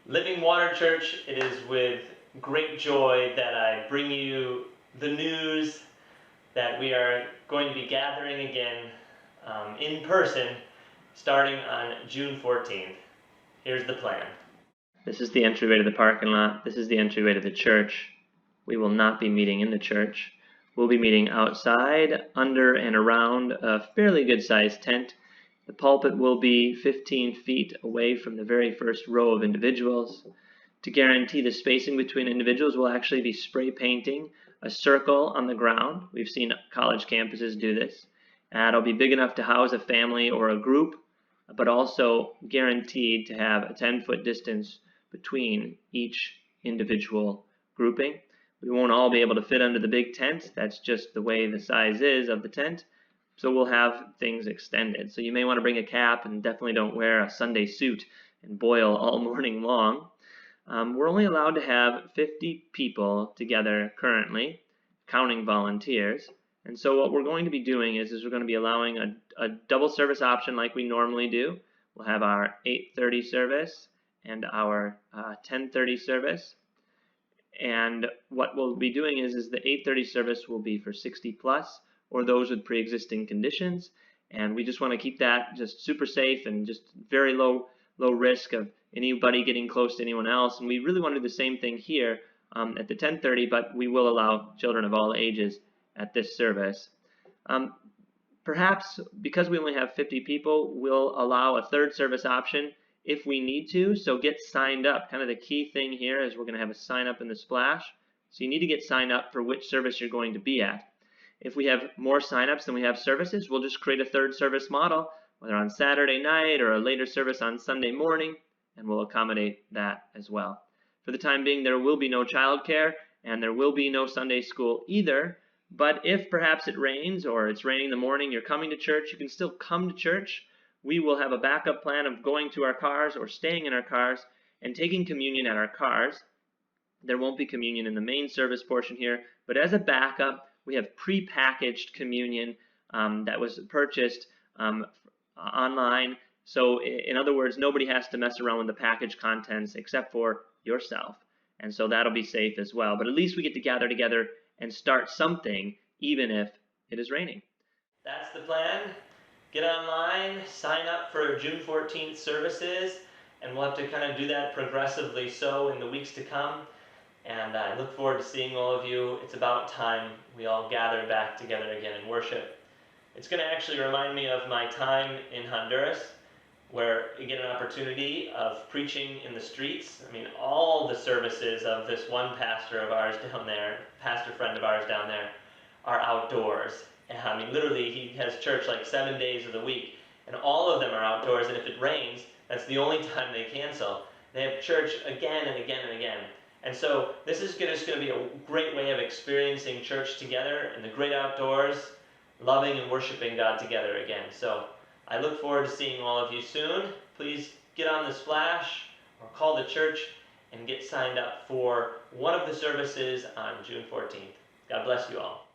Living Water Church, it is with great joy that I bring you the news that we are going to be gathering again in person starting on June 14th. Here's the plan. This is the entryway to the parking lot. This is the entryway to the church. We will not be meeting in the church. We'll be meeting outside, under and around a fairly good-sized tent. The pulpit will be 15 feet away from the very first row of individuals. To guarantee the spacing between individuals, we'll actually be spray painting a circle on the ground. We've seen college campuses do this. It'll be big enough to house a family or a group, but also guaranteed to have a 10-foot distance between each individual grouping. We won't all be able to fit under the big tent. That's just the way the size is of the tent. So we'll have things extended. So you may want to bring a cap, and definitely don't wear a Sunday suit and boil all morning long. We're only allowed to have 50 people together currently, counting volunteers. And so what we're going to be doing is we're going to be allowing a double service option like we normally do. We'll have our 8:30 service and our 10:30 service. And what we'll be doing is the 8:30 service will be for 60 plus or those with pre-existing conditions. And we just want to keep that just super safe and just very low risk of anybody getting close to anyone else. And we really want to do the same thing here at the 10:30, but we will allow children of all ages at this service. Perhaps because we only have 50 people, we'll allow a third service option if we need to. So get signed up. Kind of the key thing here is we're going to have a sign up in the splash. So you need to get signed up for which service you're going to be at. If we have more signups than we have services, we'll just create a third service model, whether on Saturday night or a later service on Sunday morning, and we'll accommodate that as well. For the time being, there will be no childcare, and there will be no Sunday school either. But if perhaps it rains or it's raining in the morning, you're coming to church, you can still come to church. We will have a backup plan of going to our cars or staying in our cars and taking communion at our cars. There won't be communion in the main service portion here, but as a backup, we have pre-packaged communion that was purchased online. So in other words, nobody has to mess around with the package contents except for yourself. And so that'll be safe as well. But at least we get to gather together and start something, even if it is raining. That's the plan. Get online, sign up for June 14th services, and we'll have to kind of do that progressively so in the weeks to come. And I look forward to seeing all of you. It's about time we all gather back together again and worship. It's going to actually remind me of my time in Honduras, where you get an opportunity of preaching in the streets. I mean, all the services of this one pastor of ours down there, pastor friend of ours down there, are outdoors. And I mean, literally, he has church like 7 days of the week, and all of them are outdoors, and if it rains, that's the only time they cancel. They have church again and again and again. And so this is just going to be a great way of experiencing church together in the great outdoors, loving and worshiping God together again. So I look forward to seeing all of you soon. Please get on the splash or call the church and get signed up for one of the services on June 14th. God bless you all.